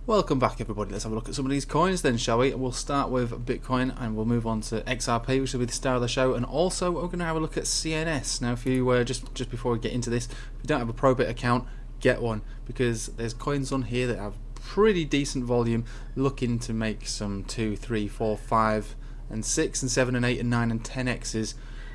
Welcome back, everybody. Let's have a look at some of these coins then, shall we? We'll start with Bitcoin and we'll move on to XRP, which will be the star of the show, and also we're going to have a look at CNS. Now, if you just before we get into this, if you don't have a Probit account, get one, because there's coins on here that have pretty decent volume, looking to make some 2, 3, 4, 5 and 6 and 7 and 8 and 9 and 10x's.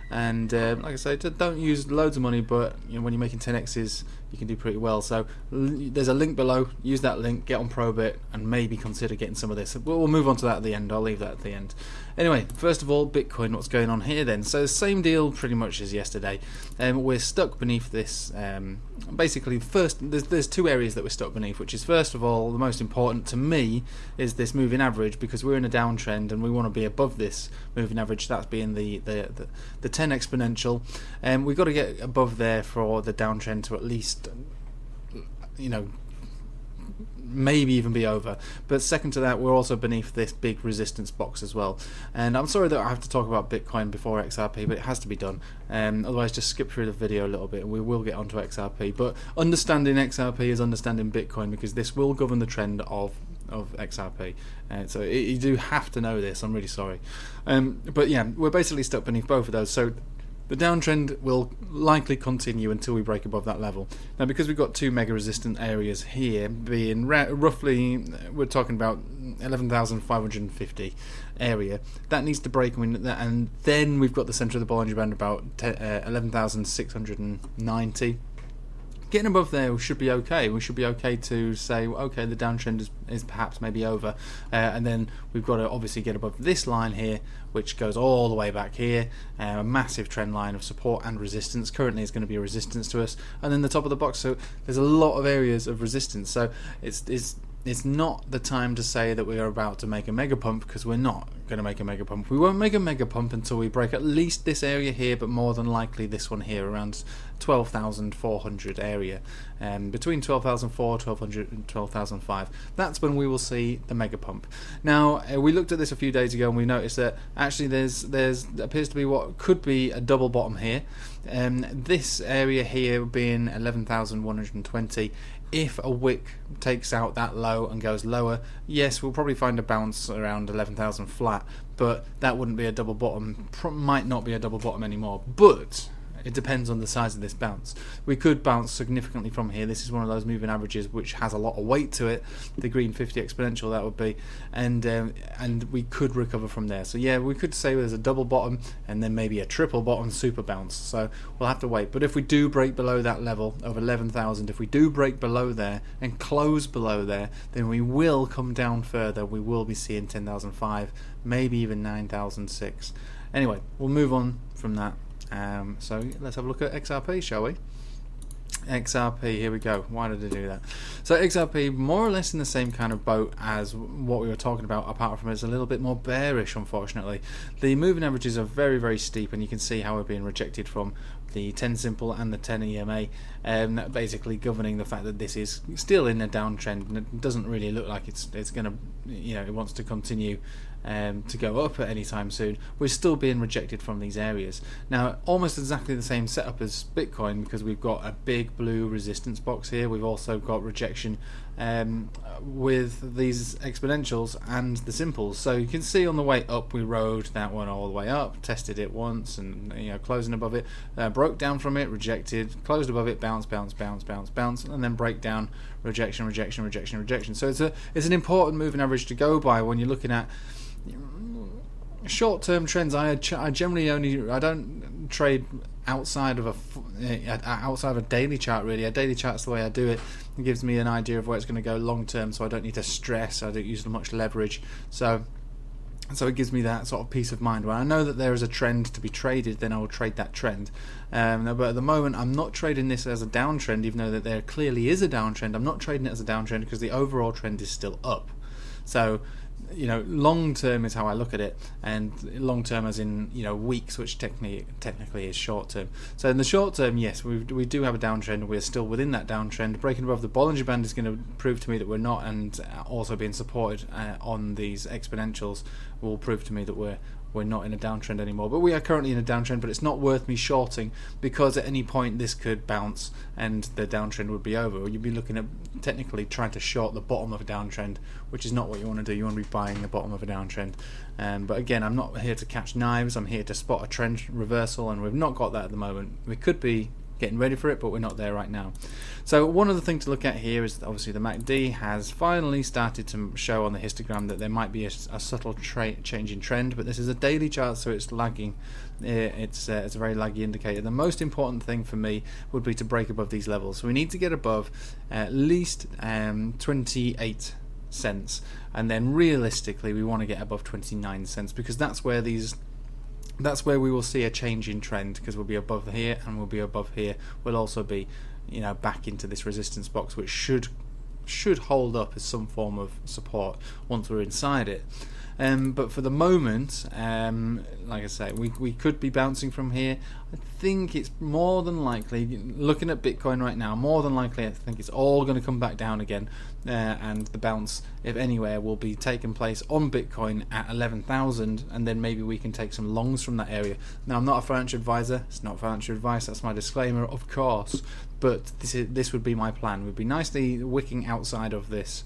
And like I say, don't use loads of money, but you know, when you're making 10x's, you can do pretty well. So there's a link below. Use that link, get on Probit, and maybe consider getting some of this. We'll move on to that at the end. I'll leave that at the end. Anyway, first of all, Bitcoin. What's going on here then? So same deal pretty much as yesterday. We're stuck beneath this. Basically, first there's two areas that we're stuck beneath, which is, first of all, the most important to me is this moving average, because we're in a downtrend and we want to be above this moving average. That's being the 10 exponential, and we've got to get above there for the downtrend to at least, you know, maybe even be over. But second to that, we're also beneath this big resistance box as well. And I'm sorry that I have to talk about Bitcoin before XRP, but it has to be done. Otherwise, just skip through the video a little bit and we will get onto XRP. But understanding XRP is understanding Bitcoin, because this will govern the trend of XRP. So you do have to know this. I'm really sorry. But yeah, we're basically stuck beneath both of those. So the downtrend will likely continue until we break above that level. Now, because we've got two mega resistant areas here, being roughly, we're talking about 11,550 area, that needs to break, and then we've got the centre of the Bollinger Band about 11,690. Getting above there, we should be okay. We should be okay to say, okay, the downtrend is perhaps maybe over, and then we've got to obviously get above this line here, which goes all the way back here, a massive trend line of support and resistance. Currently, it's going to be a resistance to us, and then the top of the box. So there's a lot of areas of resistance. So it's not the time to say that we are about to make a mega pump, because we're not going to make a mega pump. We won't make a mega pump until we break at least this area here, but more than likely this one here, around 12,400 area, between 12,400, 1200 and 12,005. That's when we will see the mega pump. Now, we looked at this a few days ago and we noticed that actually there's appears to be what could be a double bottom here. This area here being 11,120. If a wick takes out that low and goes lower, yes, we'll probably find a bounce around 11,000 flat, but that wouldn't be a double bottom, might not be a double bottom anymore, but it depends on the size of this bounce. We could bounce significantly from here. This is one of those moving averages which has a lot of weight to it, the green 50 exponential that would be, and we could recover from there. So yeah, we could say there's a double bottom and then maybe a triple bottom super bounce. So we'll have to wait. But if we do break below that level of 11,000, if we do break below there and close below there, then we will come down further. We will be seeing 10,005, maybe even 9,006. Anyway, we'll move on from that. So let's have a look at XRP, shall we? XRP, here we go. Why did I do that? So XRP, more or less in the same kind of boat as what we were talking about, apart from it's a little bit more bearish, unfortunately. The moving averages are very, very steep, and you can see how we're being rejected from the 10 simple and the 10 EMA, basically governing the fact that this is still in a downtrend, and it doesn't really look like it's going to, you know, it wants to continue to go up at any time soon. We're still being rejected from these areas. Now, almost exactly the same setup as Bitcoin, because we've got a big blue resistance box here. We've also got rejection with these exponentials and the simples. So you can see on the way up, we rode that one all the way up, tested it once, and closing above it, broke down from it, rejected, closed above it, bounce, bounce, bounce, bounce, bounce, and then break down, rejection, rejection, rejection, rejection. So it's an important moving average to go by when you're looking at short-term trends. I generally I don't trade outside of a daily chart, really. A daily chart's the way I do it. It gives me an idea of where it's going to go long-term, so I don't need to stress. I don't use much leverage, so it gives me that sort of peace of mind. When I know that there is a trend to be traded, then I will trade that trend. But at the moment, I'm not trading this as a downtrend, even though that there clearly is a downtrend. I'm not trading it as a downtrend because the overall trend is still up. So, long term is how I look at it, and long term as in weeks, which technically is short term. So in the short term, yes, we do have a downtrend. We're still within that downtrend. Breaking above the Bollinger Band is going to prove to me that we're not, and also being supported on these exponentials will prove to me that we're we're not in a downtrend anymore. But we are currently in a downtrend, but it's not worth me shorting, because at any point this could bounce and the downtrend would be over. Or you'd be looking at technically trying to short the bottom of a downtrend, which is not what you want to do. You want to be buying the bottom of a downtrend. But again, I'm not here to catch knives. I'm here to spot a trend reversal, and we've not got that at the moment. We could be getting ready for it, but we're not there right now. So one other thing to look at here is that obviously the MACD has finally started to show on the histogram that there might be a subtle change in trend, but this is a daily chart, so it's lagging. It's a very laggy indicator. The most important thing for me would be to break above these levels. So we need to get above at least 28 cents, and then realistically we want to get above 29 cents, because that's where we will see a change in trend, because we'll be above here and we'll be above here. We'll also be, back into this resistance box, which should hold up as some form of support once we're inside it. But for the moment, like I say, we could be bouncing from here. I think it's more than likely, looking at Bitcoin right now, more than likely I think it's all going to come back down again, and the bounce, if anywhere, will be taking place on Bitcoin at 11,000, and then maybe we can take some longs from that area. Now, I'm not a financial advisor, it's not financial advice, that's my disclaimer, of course, but this would be my plan. We'd be nicely wicking outside of this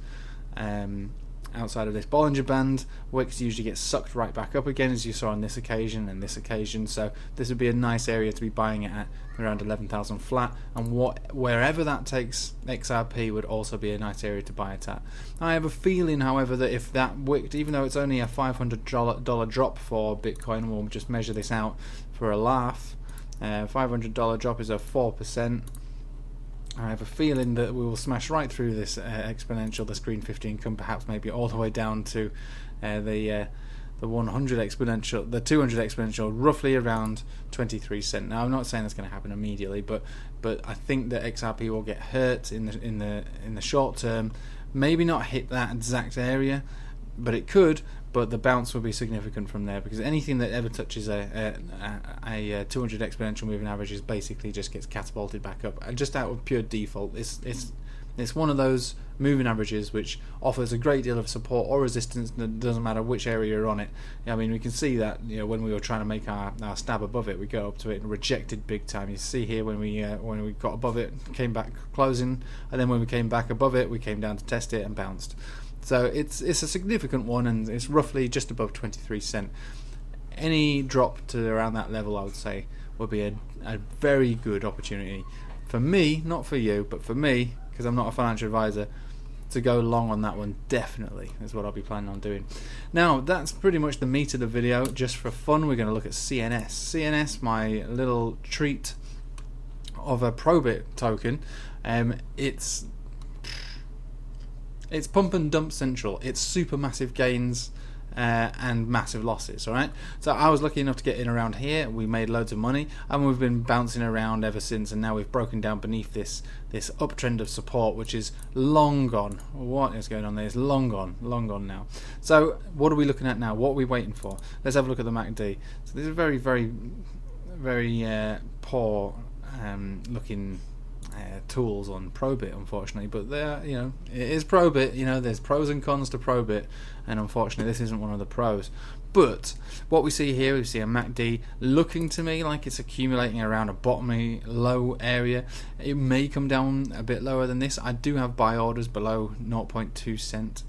Bollinger Band. Wicks usually get sucked right back up again, as you saw on this occasion and this occasion, so this would be a nice area to be buying it at, around 11,000 flat, and wherever that takes XRP would also be a nice area to buy it at. I have a feeling, however, that if that wicked, even though it's only a $500 drop for Bitcoin, we'll just measure this out for a laugh, $500 drop is a 4%. I have a feeling that we will smash right through this exponential, the screen 50, and come perhaps maybe all the way down to the 100 exponential, the 200 exponential, roughly around 23 cents. Now, I'm not saying that's going to happen immediately, but I think that XRP will get hurt in the short term. Maybe not hit that exact area, but it could. But the bounce will be significant from there, because anything that ever touches a 200 exponential moving average is basically just gets catapulted back up, and just out of pure default. It's one of those moving averages which offers a great deal of support or resistance. It doesn't matter which area you're on it. I mean, we can see that when we were trying to make our stab above it, we go up to it and rejected big time. You see here when we got above it, came back closing, and then when we came back above it, we came down to test it and bounced. So it's a significant one, and it's roughly just above 23 cents. Any drop to around that level, I would say, would be a very good opportunity for me, not for you, but for me, because I'm not a financial advisor, to go long on that one. Definitely is what I'll be planning on doing. Now, that's pretty much the meat of the video. Just for fun, we're going to look at CNS. CNS, my little treat of a Probit token. It's pump and dump central. It's super massive gains and massive losses. All right. So I was lucky enough to get in around here. We made loads of money, and we've been bouncing around ever since. And now we've broken down beneath this uptrend of support, which is long gone. What is going on there? It's long gone now. So what are we looking at now? What are we waiting for? Let's have a look at the MACD. So this is very, very, very poor looking tools on Probit, unfortunately, but it is Probit. There's pros and cons to Probit, and unfortunately this isn't one of the pros. But what we see here, we see a MACD looking to me like it's accumulating around a bottomy low area. It may come down a bit lower than this. I do have buy orders below 0.2 cent,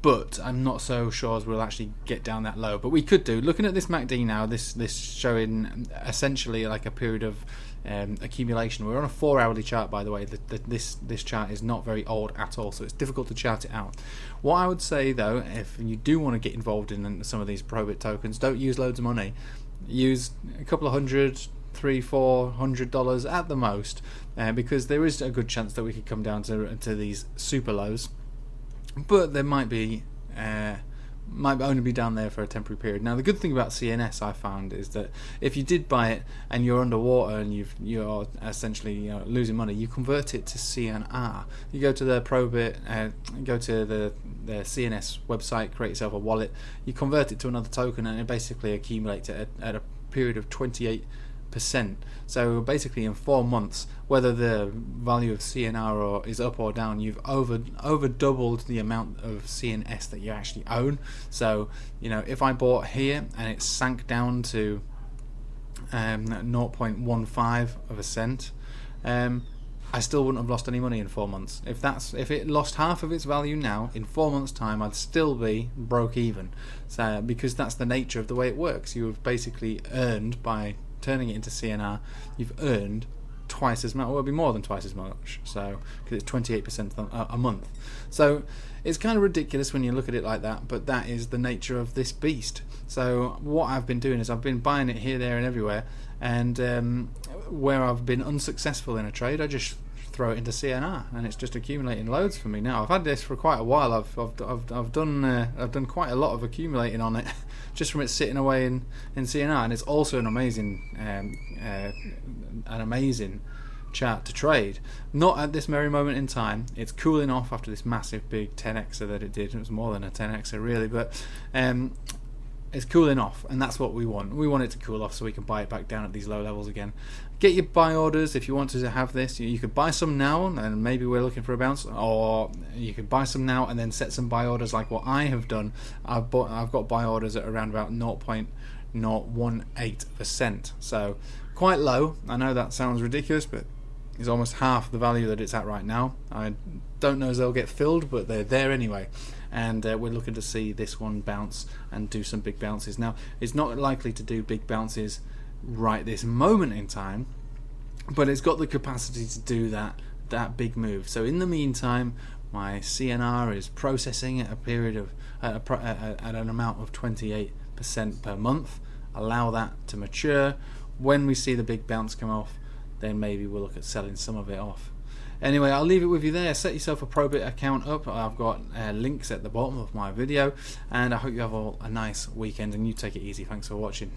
but I'm not so sure as we'll actually get down that low, but we could do. Looking at this MACD now, this showing essentially like a period of accumulation. We're on a 4-hourly chart, by the way. This chart is not very old at all, so it's difficult to chart it out. What I would say, though, if you do want to get involved in some of these Probit tokens, don't use loads of money. Use a couple of $100, $300-$400 at the most, because there is a good chance that we could come down to these super lows, but there might only be down there for a temporary period. Now, the good thing about CNS, I found, is that if you did buy it and you're underwater and you're essentially losing money, you convert it to CNR. You go to the Probit, go to the CNS website, create yourself a wallet, you convert it to another token, and it basically accumulates at a period of 28 So basically in 4 months, whether the value of CNR is up or down, you've over doubled the amount of CNS that you actually own. So if I bought here and it sank down to 0.15 of a cent, I still wouldn't have lost any money in 4 months. If it lost half of its value now, in 4 months' time, I'd still be broke even. So because that's the nature of the way it works. You have basically earned, by turning it into CNR, you've earned twice as much. Well, it'll be more than twice as much. So because it's 28% a month. So it's kind of ridiculous when you look at it like that, but that is the nature of this beast. So what I've been doing is I've been buying it here, there, and everywhere. And where I've been unsuccessful in a trade, I just throw it into CNR, and it's just accumulating loads for me now. I've had this for quite a while. I've done quite a lot of accumulating on it, just from it sitting away in CNR, and it's also an amazing chart to trade. Not at this very moment in time. It's cooling off after this massive big 10xer that it did. It was more than a 10xer really, but it's cooling off, and that's what we want. We want it to cool off so we can buy it back down at these low levels again. Get your buy orders if you want to have this. You could buy some now, and maybe we're looking for a bounce, or you could buy some now and then set some buy orders like what I have done. I've got buy orders at around about 0.018%, so quite low. I know that sounds ridiculous, but it's almost half the value that it's at right now. I don't know if they'll get filled, but they're there anyway. And we're looking to see this one bounce and do some big bounces. Now, it's not likely to do big bounces right this moment in time, but it's got the capacity to do that big move. So in the meantime, my CNR is processing at a period of at an amount of 28% per month. Allow that to mature. When we see the big bounce come off, then maybe we'll look at selling some of it off. Anyway, I'll leave it with you there. Set yourself a Probit account up. I've got links at the bottom of my video, and I hope you have all a nice weekend and you take it easy. Thanks for watching.